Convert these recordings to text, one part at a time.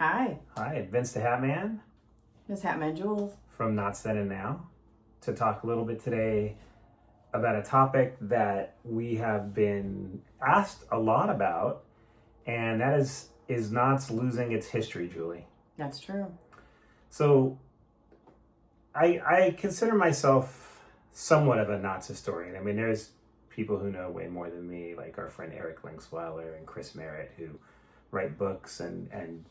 Hi, Hi, Vince the Hat Man Miss Hatman Jules. from Knott and Now to talk a little bit today about a topic that we have been asked a lot about, and that is Knott's losing its history, Julie. That's true. So I consider myself somewhat of a Knott's historian. I mean, there's people who know way more than me, like our friend Eric Linksweiler and Chris Merritt, who write books and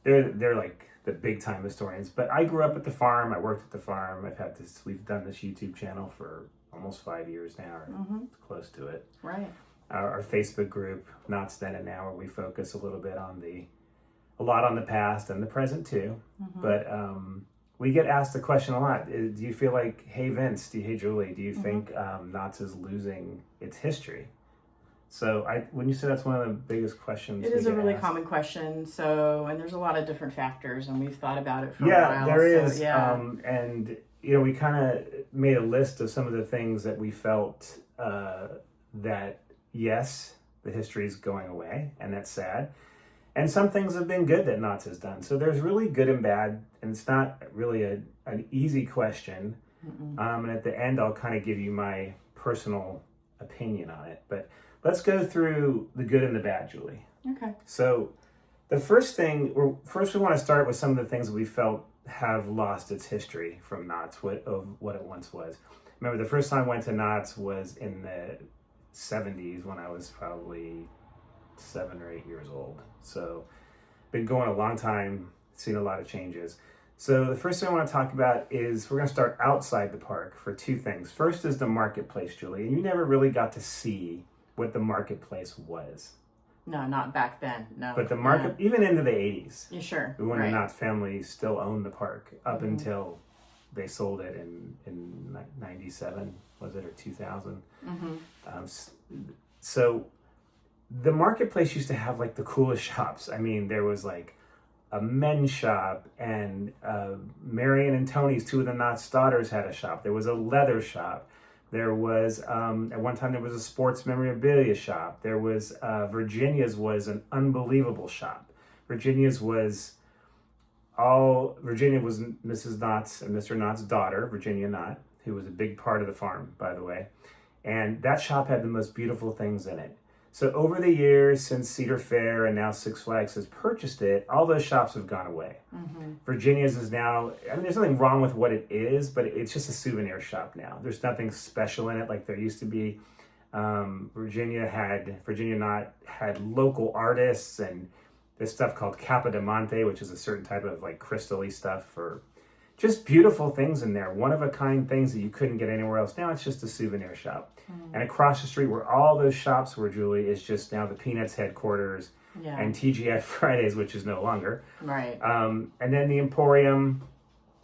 they're like the big time historians. But I grew up at the farm. I worked at the farm. We've done this YouTube channel for almost 5 years now, or close to it. Right. Our Facebook group, Knott's Then and Now, where we focus a little bit a lot on the past and the present too. But we get asked the question a lot. Do you feel like, hey Vince, hey Julie, do you think Knott's is losing its history? So when you say that's one of the biggest questions, It is a really asked. common question. And there's a lot of different factors, and we've thought about it for a Yeah, while. there is. Yeah. And we kind of made a list of some of the things that we felt that yes, the history is going away, and that's sad. And some things have been good that Knott's has done. So there's really good and bad, and it's not really an easy question. And at the end, I'll kind of give you my personal opinion on it. But let's go through the good and the bad, Julie. Okay. So the first we want to start with some of the things that we felt have lost its history from Knott's, of what it once was. Remember, the first time I went to Knott's was in the 70s when I was probably 7 or 8 years old. So been going a long time, seen a lot of changes. So the first thing I want to talk about is we're going to start outside the park for two things. First is the marketplace, Julie. And you never really got to see what the marketplace was. No, not back then. No. But the market, even into the 80s. Yeah, sure. When right. the Knott family still owned the park up until they sold it in 97, was it, or 2000? So the marketplace used to have like the coolest shops. I mean, there was like a men's shop, and Marion and Tony's, two of the Knott's daughters, had a shop. There was a leather shop. There was, at one time, there was a sports memorabilia shop. There was, Virginia's was an unbelievable shop. Virginia was Mrs. Knott's and Mr. Knott's daughter, Virginia Knott, who was a big part of the farm, by the way. And that shop had the most beautiful things in it. So over the years, since Cedar Fair and now Six Flags has purchased it, all those shops have gone away. Virginia's is now, I mean, there's nothing wrong with what it is, but it's just a souvenir shop now. There's nothing special in it like there used to be. Virginia Knott had local artists and this stuff called Capodimonte, which is a certain type of like crystal-y stuff for just beautiful things in there. One-of-a-kind things that you couldn't get anywhere else. Now it's just a souvenir shop. And across the street where all those shops were, Julie, is just now the Peanuts headquarters and TGI Fridays, which is no longer. Right. And then the Emporium,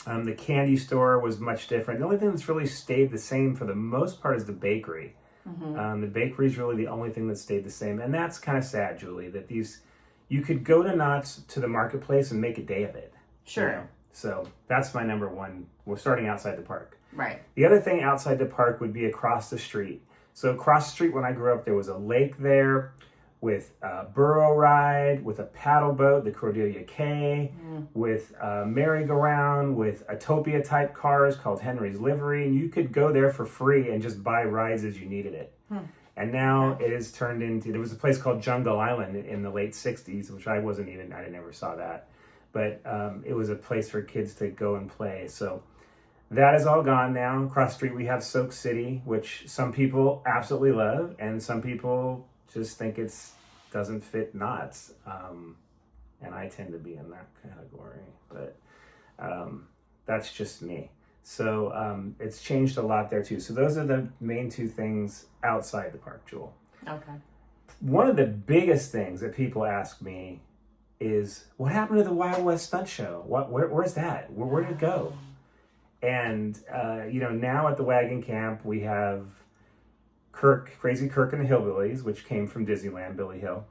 the candy store was much different. The only thing that's really stayed the same for the most part is the bakery. The bakery is really the only thing that stayed the same. And that's kind of sad, Julie, that you could go to Knott's, to the marketplace, and make a day of it. Sure. You know? So that's my number one. We're starting outside the park. Right. The other thing outside the park would be across the street. So across the street when I grew up, there was a lake there with a burro ride, with a paddle boat, the Cordelia Cay, with a merry-go-round, with Utopia type cars called Henry's Livery. And you could go there for free and just buy rides as you needed it. And now it has turned into, there was a place called Jungle Island in the late 60s, which I never saw that. But it was a place for kids to go and play. So that is all gone now. Across the street we have Soak City, which some people absolutely love, and some people just think it doesn't fit Knott's. And I tend to be in that category, but that's just me. So it's changed a lot there too. So those are the main two things outside the park, Jewel. Okay. One of the biggest things that people ask me is, what happened to the Wild West Stunt Show? Where's that? Where did it go? And, now at the Wagon Camp, we have Crazy Kirk and the Hillbillies, which came from Disneyland, Billy Hill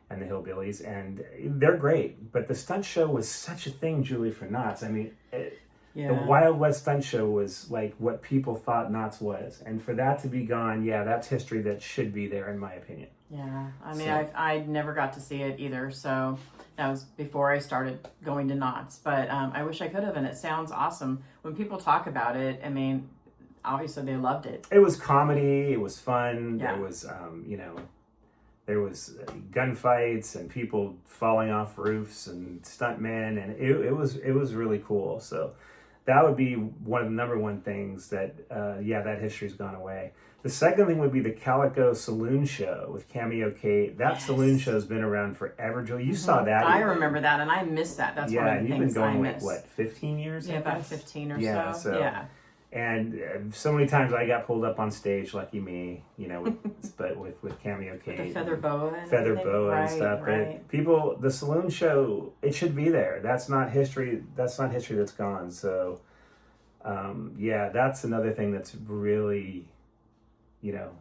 and the Hillbillies, and they're great. But the stunt show was such a thing, Julie, for Knott's. I mean, the Wild West Stunt Show was like what people thought Knott's was. And for that to be gone, that's history that should be there, in my opinion. Yeah, I mean, So- I never got to see it either, so that was before I started going to Knott's. But I wish I could have, and it sounds awesome. When people talk about it, I mean, obviously they loved it. It was comedy. It was fun. Yeah. There was, there was gunfights and people falling off roofs and stuntmen, and it was really cool. So that would be one of the number one things that that history's gone away. The second thing would be the Calico Saloon Show with Cameo Kate. That saloon show's been around forever. Julie, you saw that. I remember that, and I miss that. That's one of the and you've things been going I miss. 15 years? Yeah, I about guess? 15 or Yeah, so. Yeah. And so many times I got pulled up on stage, lucky me, but with Cameo Kate. With the feather boa. And stuff. Right. But people, the saloon show, it should be there. That's not history. That's not history that's gone. So, that's another thing that's really,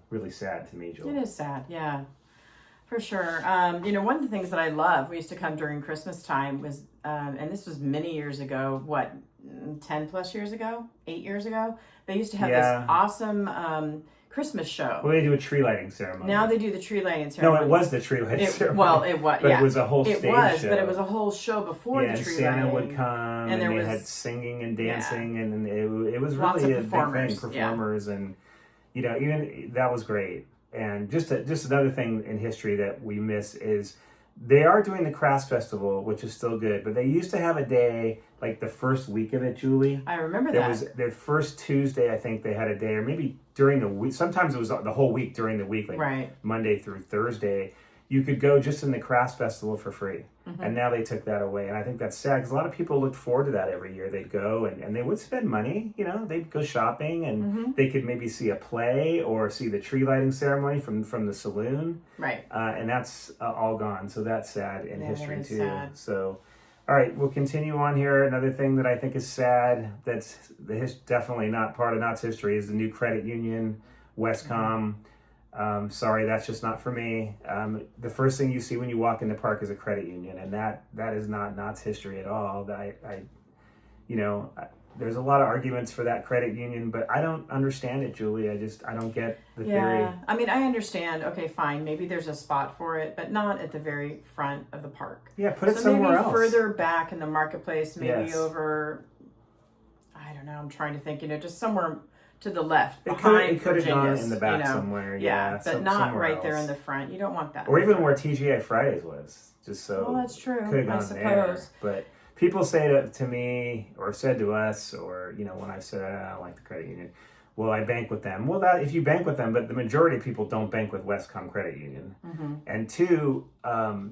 really sad to me, Joel. It is sad, yeah, for sure. One of the things that I love, we used to come during Christmas time was, and this was many years ago, 10 plus years ago, 8 years ago, they used to have this awesome Christmas show. Well, they do a tree lighting ceremony. Now they do the tree lighting ceremony. No, it was the tree lighting ceremony. Well, it was, but it was a whole stage show. But it was a whole show before the tree Santa lighting. would come, and they had singing and dancing, and it was Lots really of a big thing. performers, Performers, and even that was great. And just another thing in history that we miss is they are doing the Crafts Festival, which is still good, but they used to have a day like the first week of it, Julie. I remember There that. was their first Tuesday, I think they had a day, or maybe during the week. Sometimes it was the whole week during the week, like Monday through Thursday. You could go just in the Crafts Festival for free. Mm-hmm. And now they took that away. And I think that's sad because a lot of people looked forward to that every year. They'd go and they would spend money, they'd go shopping and they could maybe see a play or see the tree lighting ceremony from the saloon. Right. And that's all gone. So that's sad in history too. Sad. So, all right, we'll continue on here. Another thing that I think is sad, that's definitely not part of Knott's history, is the new credit union, Westcom. Sorry, that's just not for me. The first thing you see when you walk in the park is a credit union, and that is not Knott's history at all. There's a lot of arguments for that credit union, but I don't understand it, Julie. I don't get the theory. I mean, I understand. Okay, fine. Maybe there's a spot for it, but not at the very front of the park. Yeah, put it somewhere else. Maybe further back in the marketplace, maybe Yes. over, I don't know, I'm trying to think, just somewhere to the left, It behind could have gone Virginia's, in the back somewhere. Yeah, but not somewhere right else. there in the front. You don't want that. Or even where TGI Fridays was, just so. Well, that's true. Could have I gone suppose. there. But people say to me, or said to us, or when I said I don't like the credit union, well, I bank with them. Well, if you bank with them, but the majority of people don't bank with Westcom Credit Union. Mm-hmm. And two,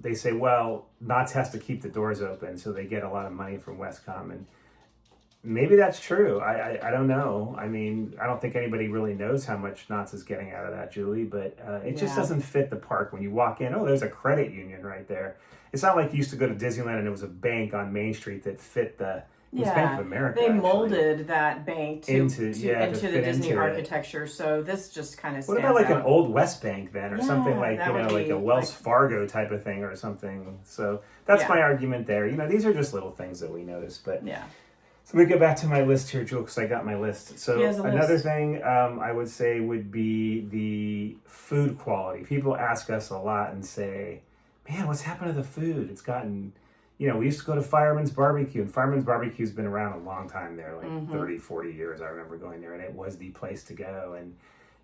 they say, well, Knott's has to keep the doors open, so they get a lot of money from Westcom, and maybe that's true. I don't know. I mean, I don't think anybody really knows how much Knott's is getting out of that, Julie, but it just doesn't fit the park. When you walk in, there's a credit union right there. It's not like you used to go to Disneyland and there was a bank on Main Street that fit the Bank of America. They molded that bank into the Disney into architecture, so this just kind of What stands about like out. an old West Bank then, or something like, that would like be a Wells Fargo type of thing or something? So that's my argument there. These are just little things that we notice, but yeah. So let me get back to my list here, Jewel, because I got my list. So another list. thing I would say would be the food quality. People ask us a lot and say, man, what's happened to the food? It's gotten, we used to go to Fireman's Barbecue, and Fireman's Barbecue's been around a long time there, like 30, 40 years. I remember going there, and it was the place to go. And,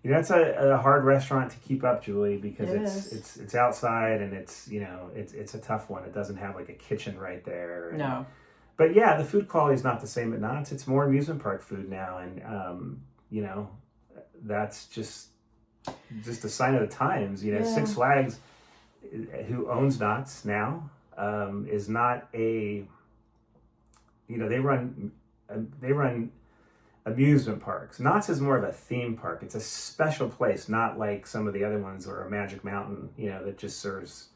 it's a hard restaurant to keep up, Julie, because it's outside, and it's a tough one. It doesn't have like a kitchen right there. And, No. But yeah, the food quality is not the same at Knott's. It's more amusement park food now, and that's just a sign of the times. Six Flags, who owns Knott's now, is not a. They run amusement parks. Knott's is more of a theme park. It's a special place, not like some of the other ones or a Magic Mountain, that just serves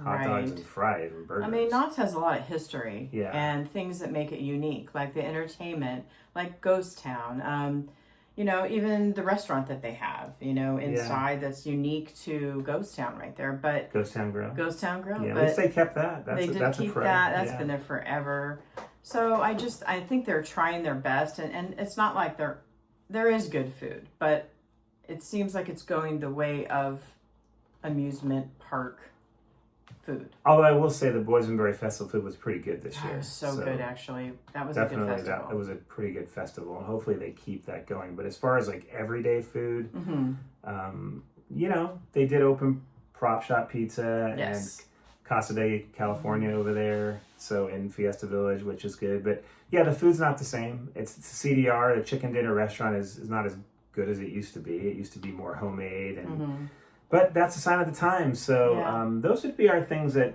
hot dogs and fries and burgers. I mean, Knott's has a lot of history and things that make it unique, like the entertainment, like Ghost Town. Even the restaurant that they have, inside that's unique to Ghost Town right there. But Ghost Town Grill. Yeah, at least they kept that. They did keep that. That's been there forever. So I think they're trying their best, and it's not like there is good food, but it seems like it's going the way of amusement park food. Although I will say the Boysenberry Festival food was pretty good this year. It was so good, actually. That was Definitely, a good festival. it was a pretty good festival, and hopefully they keep that going. But as far as like everyday food, you know, they did open Prop Shop Pizza Yes. and Casa de California over there, so in Fiesta Village, which is good. But yeah, the food's not the same. It's CDR, the chicken dinner restaurant, is not as good as it used to be. It used to be more homemade, and but that's a sign of the time. So Yeah. those would be our things that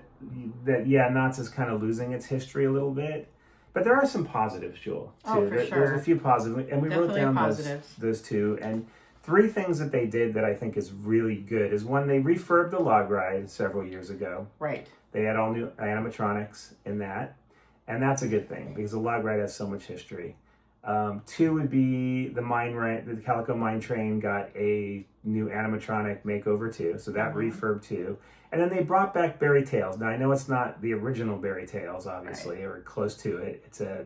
yeah, Knott's is kind of losing its history a little bit. But there are some positives, Jewel, too. Oh, for sure. There's a few positives, and we Definitely wrote down positives. those two. And three things that they did that I think is really good is one, they refurbed the log ride several years ago. Right. They had all new animatronics in that, and that's a good thing because the log ride has so much history. Two would be the Calico Mine Train got a new animatronic makeover too, so that refurb too. And then they brought back Berry Tales. Now I know it's not the original Berry Tales, obviously, or close to it. It's a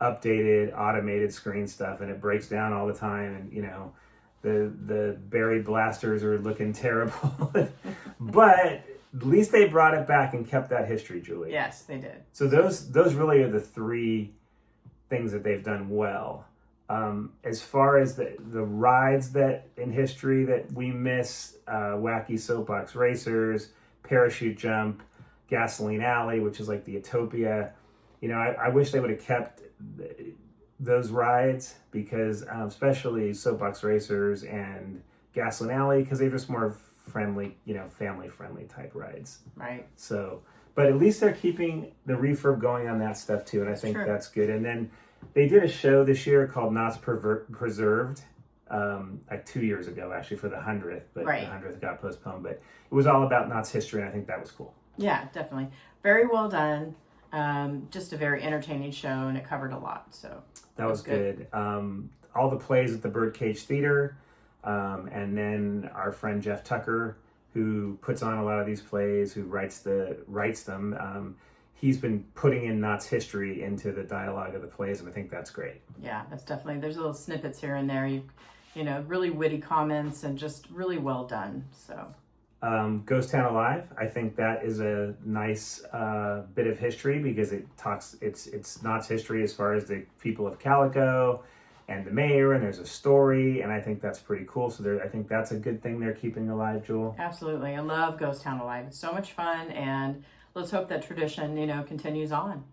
updated, automated screen stuff, and it breaks down all the time. And you know, the Berry blasters are looking terrible, but at least they brought it back and kept that history, Julie. Yes, they did. So those really are the three things that they've done well. As far as the rides that in history that we miss, Wacky Soapbox Racers, Parachute Jump, Gasoline Alley, which is like the Utopia. You know, I wish they would have kept those rides because especially Soapbox Racers and Gasoline Alley, because they're just more friendly, you know, family friendly type rides. Right. So, but at least they're keeping the refurb going on that stuff too, and I think that's good. And then they did a show this year called Knott's Preserved, like 2 years ago actually for the 100th, but the 100th got postponed. But it was all about Knott's history, and I think that was cool. Yeah, definitely. Very well done. Just a very entertaining show, and it covered a lot. So that was good. All the plays at the Birdcage Theater, and then our friend Jeff Tucker, who puts on a lot of these plays, who writes them. He's been putting in Knott's history into the dialogue of the plays, and I think that's great. Yeah, that's definitely. There's little snippets here and there. You know, really witty comments and just really well done. So. Ghost Town Alive, I think that is a nice bit of history because it's Knott's history as far as the people of Calico and the mayor, and there's a story, and I think that's pretty cool. So I think that's a good thing they're keeping alive, Jewel. Absolutely. I love Ghost Town Alive. It's so much fun, and let's hope that tradition, you know, continues on.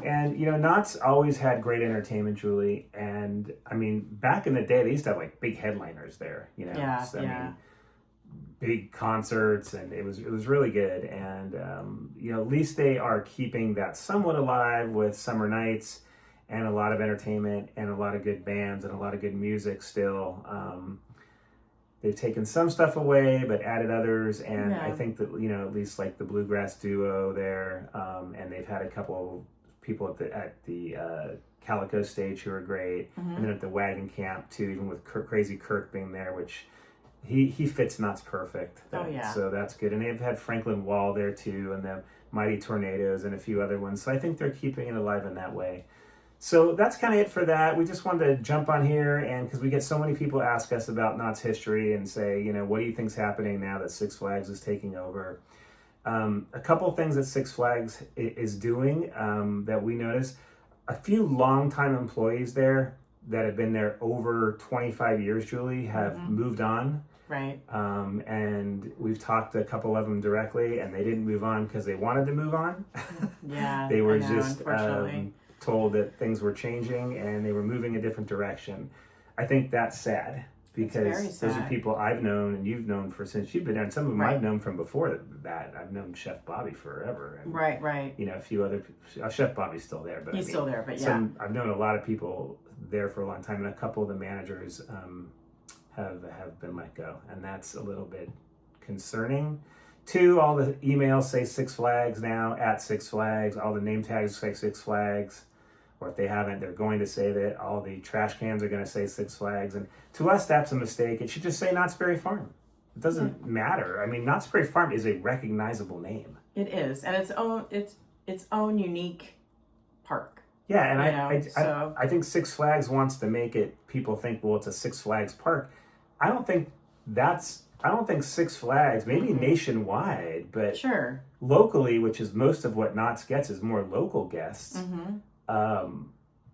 And, you know, Knott's always had great entertainment, Julie, and, I mean, back in the day, they used to have, like, big headliners there, you know? Yeah, so, I mean, big concerts, and it was really good. And, you know, at least they are keeping that somewhat alive with summer nights and a lot of entertainment and a lot of good bands and a lot of good music still. They've taken some stuff away, but added others. And I think that, you know, at least like the Bluegrass Duo there, and they've had a couple people at the Calico stage who are great. And then at the Wagon Camp too, even with Crazy Kirk being there, which he fits Knott's perfect. So that's good. And they've had Franklin Wall there too, and the Mighty Tornadoes and a few other ones. So I think they're keeping it alive in that way. So that's kind of it for that. We just wanted to jump on here, and because we get so many people ask us about Knott's history and say, you know, what do you think's happening now that Six Flags is taking over? A couple things that Six Flags is doing that we notice. A few longtime employees there that have been there over 25 years, Julie, have moved on. Right. And we've talked to a couple of them directly, and they didn't move on because they wanted to move on. Yeah. They were just told that things were changing and they were moving a different direction. I think that's sad because those are people I've known and you've known since you've been there. And some of them I've known from before that. I've known Chef Bobby forever. And, right. You know, a few other, Chef Bobby's still there, but he's still there, but yeah. I've known a lot of people there for a long time, and a couple of the managers have been let go, and that's a little bit concerning. Two, all the emails say Six Flags now, at Six Flags. All the name tags say Six Flags. Or if they haven't, they're going to say that. All the trash cans are going to say Six Flags. And to us, that's a mistake. It should just say Knott's Berry Farm. It doesn't matter. I mean, Knott's Berry Farm is a recognizable name. It is. And its own unique park. Yeah, and I think Six Flags wants to make it, people think, well, it's a Six Flags park. I don't think that's I don't think Six Flags, maybe nationwide, but Sure. locally, which is most of what Knott's gets is more local guests.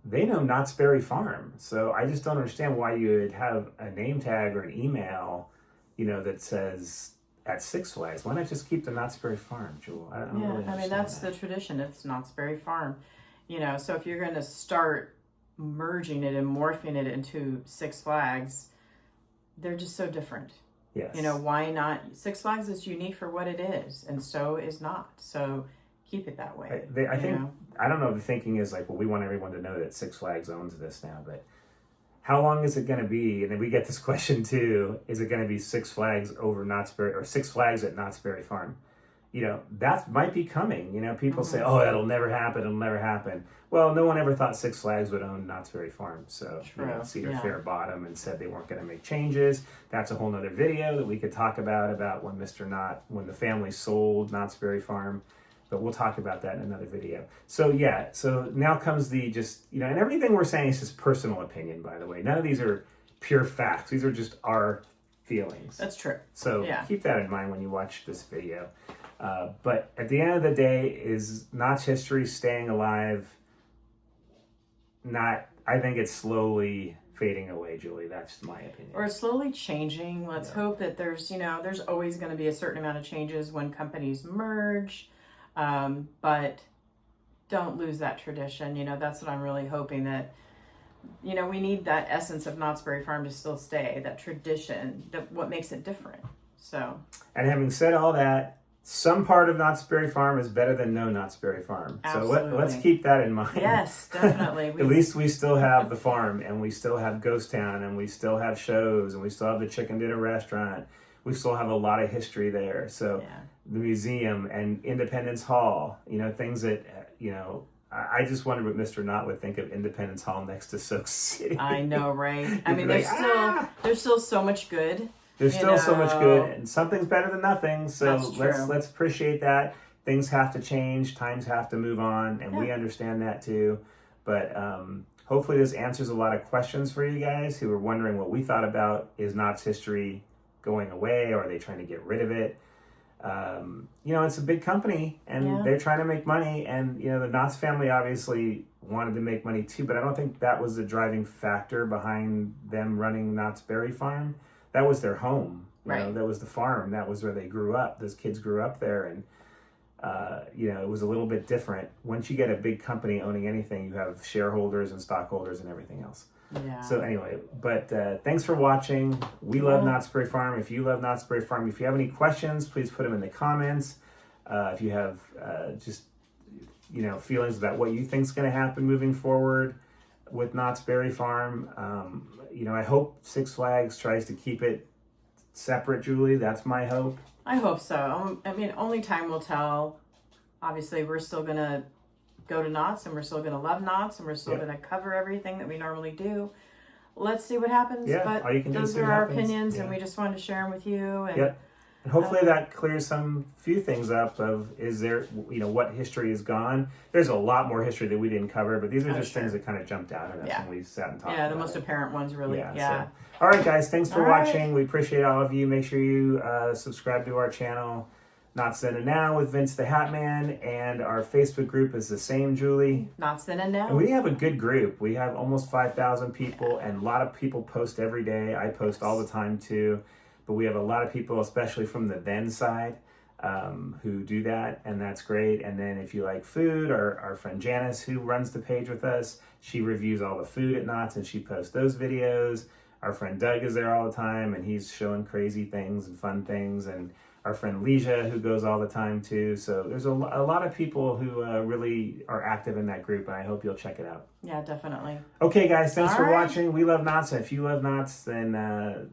They know Knott's Berry Farm, so I just don't understand why you would have a name tag or an email, that says at Six Flags. Why not just keep the Knott's Berry Farm, Jewel? I don't really understand that's that. the tradition. It's Knott's Berry Farm, So if you're going to start merging it and morphing it into Six Flags, they're just so different. Yes. Why not? Six Flags is unique for what it is, and so is Knott. So keep it that way. I think, I don't know, the thinking is like, well, we want everyone to know that Six Flags owns this now, but how long is it going to be? And then we get this question too, is it going to be Six Flags over Knott's Berry, or Six Flags at Knott's Berry Farm? That might be coming. People say, oh, that'll never happen, it'll never happen. Well, no one ever thought Six Flags would own Knott's Berry Farm. So, Cedar Fair bought them and said they weren't going to make changes. That's a whole nother video that we could talk about when Mr. Knott, when the family sold Knott's Berry Farm. But we'll talk about that in another video. So so now comes the and everything we're saying is just personal opinion, by the way. None of these are pure facts. These are just our feelings. That's true. So keep that in mind when you watch this video. But at the end of the day, is Knott's history staying alive? I think it's slowly fading away, Julie. That's my opinion. Or it's slowly changing. Let's hope that there's always going to be a certain amount of changes when companies merge. But don't lose that tradition. That's what I'm really hoping, that, we need that essence of Knott's Berry Farm to still stay, that tradition, what makes it different. So. And having said all that, some part of Knott's Berry Farm is better than no Knott's Berry Farm. Absolutely. So let's keep that in mind. Yes, definitely. At least we still have the farm, and we still have Ghost Town, and we still have shows, and we still have the Chicken Dinner Restaurant. We still have a lot of history there. So the museum and Independence Hall, things that, I just wonder what Mr. Knott would think of Independence Hall next to Soak City. I know, right? I mean, there's still so much good. There's still so much good, and something's better than nothing. So let's appreciate that. Things have to change, times have to move on, and we understand that too. But hopefully this answers a lot of questions for you guys who are wondering what we thought about, is Knott's history going away, or are they trying to get rid of it? It's a big company, and they're trying to make money, and the Knotts family obviously wanted to make money too, but I don't think that was the driving factor behind them running Knott's Berry Farm. That was their home, that was the farm, that was where they grew up. Those kids grew up there, and it was a little bit different. Once you get a big company owning anything, you have shareholders and stockholders and everything else. Yeah. So anyway, but thanks for watching. We love Knott's Berry Farm. If you love Knott's Berry Farm, if you have any questions, please put them in the comments. If you have feelings about what you think is going to happen moving forward with Knott's Berry Farm, I hope Six Flags tries to keep it separate, Julie. That's my hope. I hope so. Only time will tell. Obviously, we're still going to go to Knott's, and we're still going to love Knott's, and we're still going to cover everything that we normally do. Let's see what happens. Yeah, but all you can do is those see are what our happens. opinions, and we just wanted to share them with you. And, and hopefully that clears few things up of, is there, what history is gone. There's a lot more history that we didn't cover, but these are just things that kind of jumped out at us when we sat and talked about it. The most apparent ones, really. So. All right, guys, thanks for watching. We appreciate all of you. Make sure you subscribe to our channel, Knott's Then and Now with Vince the Hat Man, and our Facebook group is the same, Julie. Knott's Then and Now. And we have a good group. We have almost 5,000 people, and a lot of people post every day. I post all the time too, but we have a lot of people, especially from the then side, who do that, and that's great. And then if you like food, our friend Janice, who runs the page with us, she reviews all the food at Knott's, and she posts those videos. Our friend Doug is there all the time, and he's showing crazy things and fun things, and our friend Leisha, who goes all the time too. So there's a lot of people who really are active in that group, and I hope you'll check it out. Yeah, definitely. Okay, guys, thanks for watching. We love Knott's, and if you love Knott's, then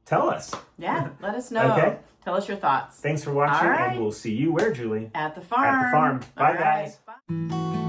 tell us. Yeah, let us know. Okay. Tell us your thoughts. Thanks for watching, and we'll see you where, Julie? At the farm. At the farm. Bye, guys. Bye.